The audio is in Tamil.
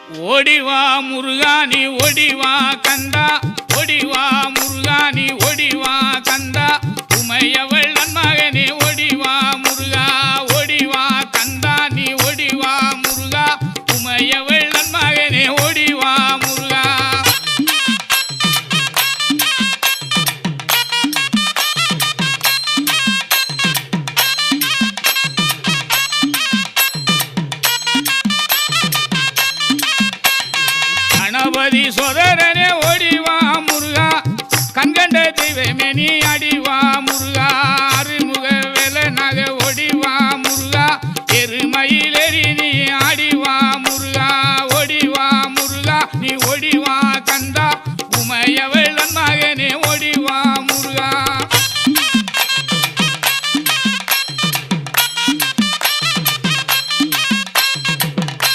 ஓடிவா முருகா நீ ஓடிவா கந்தா, ஓடிவா முருகா நீ ஓடிவா கந்தா, உமையவள் நன்மகனே ஓடிவா முருகா, ஓடிவா கந்தா நீ ஓடிவா முருகா, உமையவள் நன்மகனே ஓடிவா முருகா. கணபதி சோதரனே ஓடிவா முருகா, கண்கண்ட தெய்வமே நீ அடி